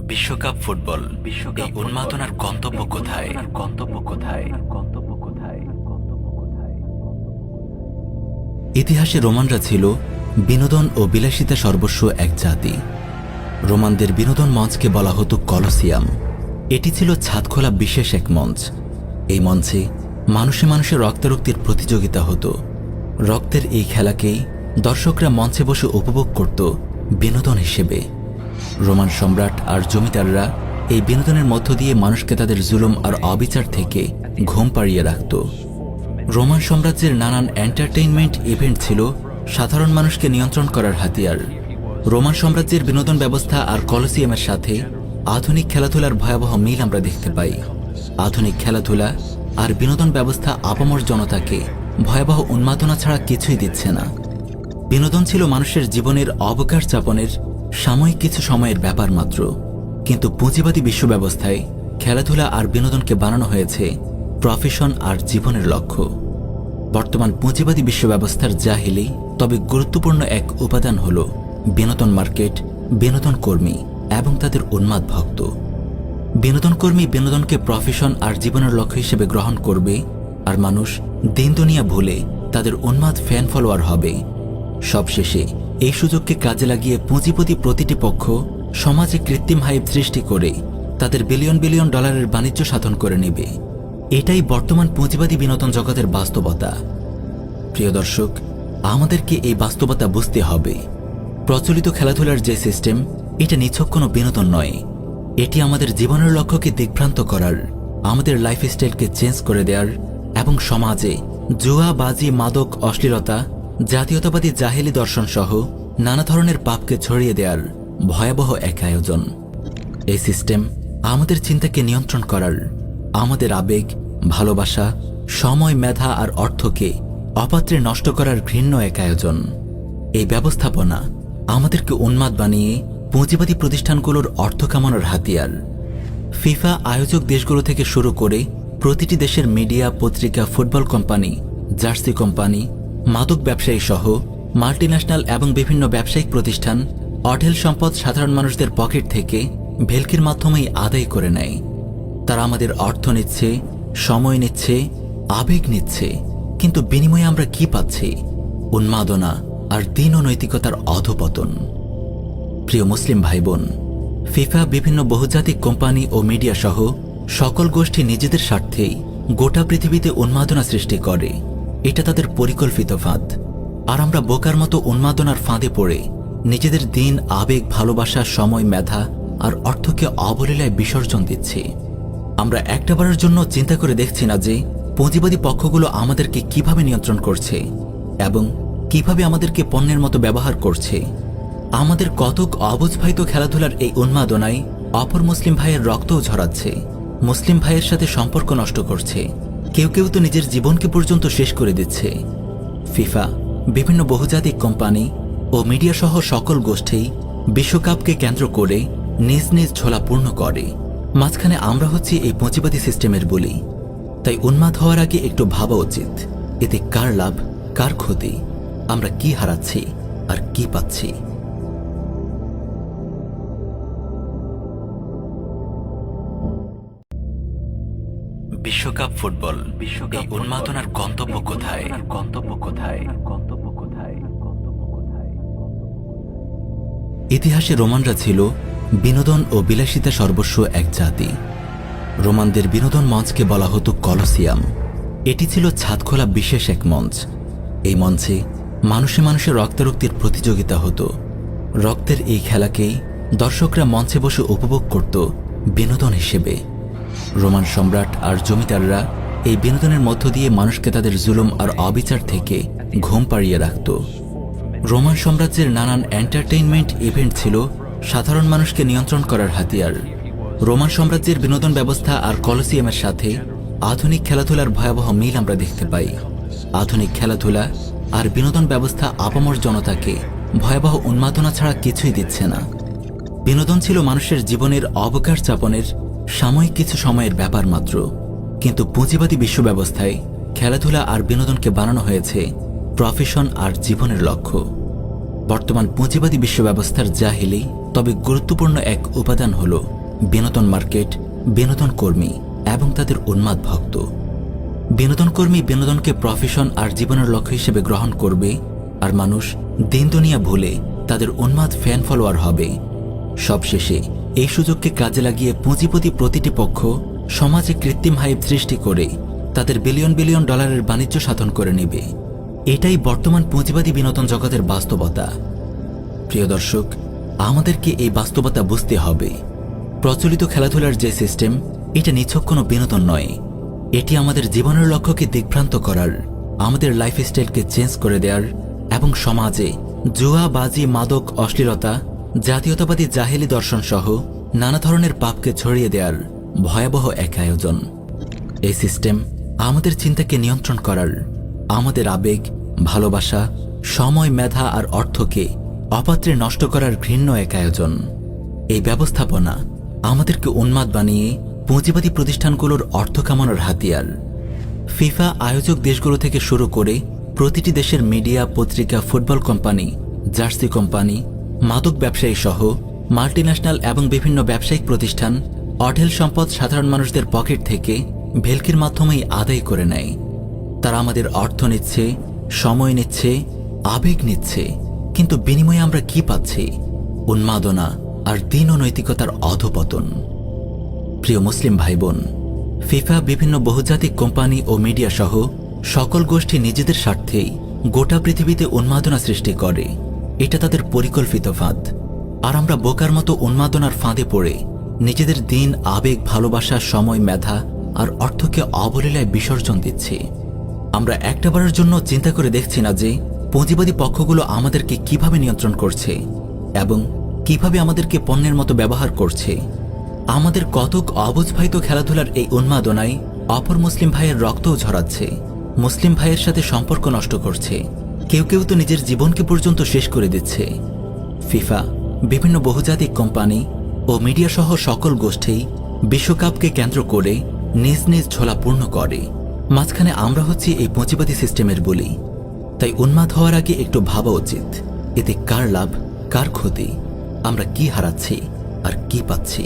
বিশ্বকাপ ফুটবল এই উন্মাদনার গন্তব্য কোথায়? ইতিহাসে রোমানরা ছিল বিনোদন ও বিলাসিতা সর্বস্ব এক জাতি। রোমানদের বিনোদন মঞ্চকে বলা হতো কলোসিয়াম। এটি ছিল ছাদখোলা বিশেষ এক মঞ্চ। এই মঞ্চে মানুষে মানুষে রক্তারক্তির প্রতিযোগিতা হতো। রক্তের এই খেলাকেই দর্শকরা মঞ্চে বসে উপভোগ করত বিনোদন হিসেবে। রোমান সম্রাট আর জমিদাররা এই বিনোদনের মধ্য দিয়ে মানুষকে তাদের জুলুম আর অবিচার থেকে ঘুম পাড়িয়ে রাখত। রোমান সাম্রাজ্যের নানান এন্টারটেইনমেন্ট ইভেন্ট ছিল সাধারণ মানুষকে নিয়ন্ত্রণ করার হাতিয়ার। রোমান সাম্রাজ্যের বিনোদন ব্যবস্থা আর কলোসিয়ামের সাথে আধুনিক খেলাধুলার ভয়াবহ মিল আমরা দেখতে পাই। আধুনিক খেলাধুলা আর বিনোদন ব্যবস্থা আপামর জনতাকে ভয়াবহ উন্মাদনা ছাড়া কিছুই দিচ্ছে না। বিনোদন ছিল মানুষের জীবনের অবকাশ যাপনের সাময়িক কিছু সময়ের ব্যাপার মাত্র, কিন্তু পুঁজিবাদী বিশ্ব ব্যবস্থায় খেলাধুলা আর বিনোদনকে বানানো হয়েছে প্রফেশন আর জীবনের লক্ষ্য। বর্তমান পুঁজিবাদী বিশ্ব ব্যবস্থার জাহিলি তবে গুরুত্বপূর্ণ এক উপাদান হল বিনোদন মার্কেট, বিনোদন কর্মী এবং তাদের উন্মাদ ভক্ত। বিনোদন কর্মী বিনোদনকে প্রফেশন আর জীবনের লক্ষ্য হিসেবে গ্রহণ করবে, আর মানুষ দিন দুনিয়া ভুলে তাদের উন্মাদ ফ্যান ফলোয়ার হবে। সবশেষে এই সুযোগকে কাজে লাগিয়ে পুঁজিপতি প্রতিটি পক্ষ সমাজে কৃত্রিম হাইপ সৃষ্টি করে তাদের বিলিয়ন বিলিয়ন ডলারের বাণিজ্য সাধন করে নেবে। এটাই বর্তমান পুঁজিবাদী বিনোদন জগতের বাস্তবতা। প্রিয় দর্শক, আমাদেরকে এই বাস্তবতা বুঝতে হবে। প্রচলিত খেলাধুলার যে সিস্টেম, এটা নিছক কোনো বিনোদন নয়। এটি আমাদের জীবনের লক্ষ্যকে দিগ্ভ্রান্ত করার, আমাদের লাইফস্টাইলকে চেঞ্জ করে দেওয়ার এবং সমাজে জুয়া, বাজি, মাদক, অশ্লীলতা, জাতীয়তাবাদী জাহেলি দর্শন সহ নানা ধরনের পাপকে ছড়িয়ে দেওয়ার ভয়াবহ এক আয়োজন। এই সিস্টেম আমাদের চিন্তাকে নিয়ন্ত্রণ করার, আমাদের আবেগ, ভালোবাসা, সময়, মেধা আর অর্থকে অপাত্রে নষ্ট করার ঘৃণ্য এক আয়োজন। এই ব্যবস্থাপনা আমাদেরকে উন্মাদ বানিয়ে পুঁজিবাদী প্রতিষ্ঠানগুলোর অর্থ কামানোর হাতিয়ার। ফিফা আয়োজক দেশগুলো থেকে শুরু করে প্রতিটি দেশের মিডিয়া, পত্রিকা, ফুটবল কোম্পানি, জার্সি কোম্পানি, মাদক ব্যবসায়ী সহ মাল্টিন্যাশনাল এবং বিভিন্ন ব্যবসায়িক প্রতিষ্ঠান অঢেল সম্পদ সাধারণ মানুষদের পকেট থেকে ভেলকির মাধ্যমেই আদায় করে নেয়। তারা আমাদের অর্থ নিচ্ছে, সময় নিচ্ছে, আবেগ নিচ্ছে, কিন্তু বিনিময়ে আমরা কি পাচ্ছি? উন্মাদনা আর দীন ও নৈতিকতার অধঃপতন। প্রিয় মুসলিম ভাই বোন, ফিফা বিভিন্ন বহুজাতিক কোম্পানি ও মিডিয়া সহ সকল গোষ্ঠী নিজেদের স্বার্থেই গোটা পৃথিবীতে উন্মাদনা সৃষ্টি করে। এটা তাদের পরিকল্পিত ফাঁদ। আর আমরা বোকার মতো উন্মাদনার ফাঁদে পড়ে নিজেদের দিন, আবেগ, ভালোবাসা, সময়, মেধা আর অর্থকে অবলীলায় বিসর্জন দিচ্ছি। আমরা একটাবারের জন্য চিন্তা করে দেখছি না যে পুঁজিবাদী পক্ষগুলো আমাদেরকে কিভাবে নিয়ন্ত্রণ করছে এবং কিভাবে আমাদেরকে পণ্যের মতো ব্যবহার করছে। আমাদের কতক অবুঝভাইত খেলাধুলার এই উন্মাদনায় অপর মুসলিম ভাইয়ের রক্তও ঝরাচ্ছে, মুসলিম ভাইয়ের সাথে সম্পর্ক নষ্ট করছে, কেউ কেউ তো নিজের জীবনকে পর্যন্ত শেষ করে দিচ্ছে। ফিফা, বিভিন্ন বহুজাতিক কোম্পানি ও মিডিয়া সহ সকল গোষ্ঠী বিশ্বকাপকে কেন্দ্র করে নিজ নিজ ঝোলা পূর্ণ করে। মাঝখানে আমরা হচ্ছি এই পুঁজিবাদী সিস্টেমের বলি। তাই উন্মাদ হওয়ার আগে একটু ভাবা উচিত, এতে কার লাভ, কার ক্ষতি, আমরা কি হারাচ্ছি আর কি পাচ্ছি। বিশ্বকাপ ফুটবল এই উন্মাদনার গন্তব্য কোথায়? ইতিহাসে রোমানরা ছিল বিনোদন ও বিলাসিতা সর্বস্ব এক জাতি। রোমানদের বিনোদন মঞ্চকে বলা হতো কলোসিয়াম। এটি ছিল ছাদখোলা বিশেষ এক মঞ্চ। এই মঞ্চে মানুষে মানুষে রক্তারক্তির প্রতিযোগিতা হতো। রক্তের এই খেলাকেই দর্শকরা মঞ্চে বসে উপভোগ করত বিনোদন হিসেবে। রোমান সম্রাট আর জমিদাররা এই বিনোদনের মধ্য দিয়ে মানুষকে তাদের জুলুম আর অবিচার থেকে ঘুম পাড়িয়ে রাখত। রোমান সাম্রাজ্যের নানান এন্টারটেইনমেন্ট ইভেন্ট ছিল সাধারণ মানুষকে নিয়ন্ত্রণ করার হাতিয়ার। রোমান সাম্রাজ্যের বিনোদন ব্যবস্থা আর কলোসিয়ামের সাথে আধুনিক খেলাধুলার ভয়াবহ মিল আমরা দেখতে পাই। আধুনিক খেলাধুলা আর বিনোদন ব্যবস্থা আপামর জনতাকে ভয়াবহ উন্মাদনা ছাড়া কিছুই দিচ্ছে না। বিনোদন ছিল মানুষের জীবনের অবকাশ যাপনের সাময়িক কিছু সময়ের ব্যাপার মাত্র, কিন্তু পুঁজিবাদী বিশ্ব ব্যবস্থায় খেলাধুলা আর বিনোদনকে বানানো হয়েছে প্রফেশন আর জীবনের লক্ষ্য। বর্তমান পুঁজিবাদী বিশ্ব ব্যবস্থার জাহিলি তবে গুরুত্বপূর্ণ এক উপাদান হল বিনোদন মার্কেট, বিনোদন কর্মী এবং তাদের উন্মাদ ভক্ত। বিনোদন কর্মী বিনোদনকে প্রফেশন আর জীবনের লক্ষ্য হিসেবে গ্রহণ করবে, আর মানুষ দিন দুনিয়া ভুলে তাদের উন্মাদ ফ্যান ফলোয়ার হবে। সবশেষে এই সুযোগকে কাজে লাগিয়ে পুঁজিপতি প্রতিটি পক্ষ সমাজে কৃত্রিম হাইপ সৃষ্টি করে তাদের বিলিয়ন বিলিয়ন ডলারের বাণিজ্য সাধন করে নেবে। এটাই বর্তমান পুঁজিবাদী বিনোদন জগতের বাস্তবতা। প্রিয় দর্শক, আমাদেরকে এই বাস্তবতা বুঝতে হবে। প্রচলিত খেলাধুলার যে সিস্টেম, এটা নিছক কোনো বিনোদন নয়। এটি আমাদের জীবনের লক্ষ্যকে দিগ্ভ্রান্ত করার, আমাদের লাইফস্টাইলকে চেঞ্জ করে দেওয়ার এবং সমাজে জুয়া, বাজি, মাদক, অশ্লীলতা, জাতীয়তাবাদী জাহেলি দর্শন সহ নানা ধরনের পাপকে ছড়িয়ে দেওয়ার ভয়াবহ এক আয়োজন। এই সিস্টেম আমাদের চিন্তাকে নিয়ন্ত্রণ করার, আমাদের আবেগ, ভালোবাসা, সময়, মেধা আর অর্থকে অপাত্রে নষ্ট করার ঘৃণ্য এক আয়োজন। এই ব্যবস্থাপনা আমাদেরকে উন্মাদ বানিয়ে পুঁজিবাদী প্রতিষ্ঠানগুলোর অর্থ কামানোর হাতিয়ার। ফিফা আয়োজক দেশগুলো থেকে শুরু করে প্রতিটি দেশের মিডিয়া, পত্রিকা, ফুটবল কোম্পানি, জার্সি কোম্পানি, মাদক ব্যবসায়ী সহ মাল্টিন্যাশনাল এবং বিভিন্ন ব্যবসায়িক প্রতিষ্ঠান অঢেল সম্পদ সাধারণ মানুষদের পকেট থেকে ভেলকির মাধ্যমেই আদায় করে নেয়। তারা আমাদের অর্থ নিচ্ছে, সময় নিচ্ছে, আবেগ নিচ্ছে, কিন্তু বিনিময়ে আমরা কি পাচ্ছি? উন্মাদনা আর দীন ও নৈতিকতার অধঃপতন। প্রিয় মুসলিম ভাই বোন, ফিফা বিভিন্ন বহুজাতিক কোম্পানি ও মিডিয়া সহ সকল গোষ্ঠী নিজেদের স্বার্থেই গোটা পৃথিবীতে উন্মাদনা সৃষ্টি করে। এটা তাদের পরিকল্পিত ফাঁদ। আর আমরা বোকার মতো উন্মাদনার ফাঁদে পড়ে নিজেদের দিন, আবেগ, ভালোবাসা, সময়, মেধা আর অর্থকে অবলীলায় বিসর্জন দিচ্ছি। আমরা একটাবারের জন্য চিন্তা করে দেখছি না যে পুঁজিবাদী পক্ষগুলো আমাদেরকে কিভাবে নিয়ন্ত্রণ করছে এবং কিভাবে আমাদেরকে পণ্যের মতো ব্যবহার করছে। আমাদের কতক অবুঝ ভাই তো খেলাধুলার এই উন্মাদনায় অপর মুসলিম ভাইয়ের রক্তও ঝরাচ্ছে, মুসলিম ভাইয়ের সাথে সম্পর্ক নষ্ট করছে, কেউ কেউ তো নিজের জীবনকে পর্যন্ত শেষ করে দিচ্ছে। ফিফা, বিভিন্ন বহুজাতিক কোম্পানি ও মিডিয়া সহ সকল গোষ্ঠী বিশ্বকাপকে কেন্দ্র করে নিজ নিজ ঝোলা পূর্ণ করে। মাঝখানে আমরা হচ্ছি এই পুঁজিবাদী সিস্টেমের বলি। তাই উন্মাদ হওয়ার আগে একটু ভাবা উচিত, এতে কার লাভ, কার ক্ষতি, আমরা কি হারাচ্ছি আর কি পাচ্ছি।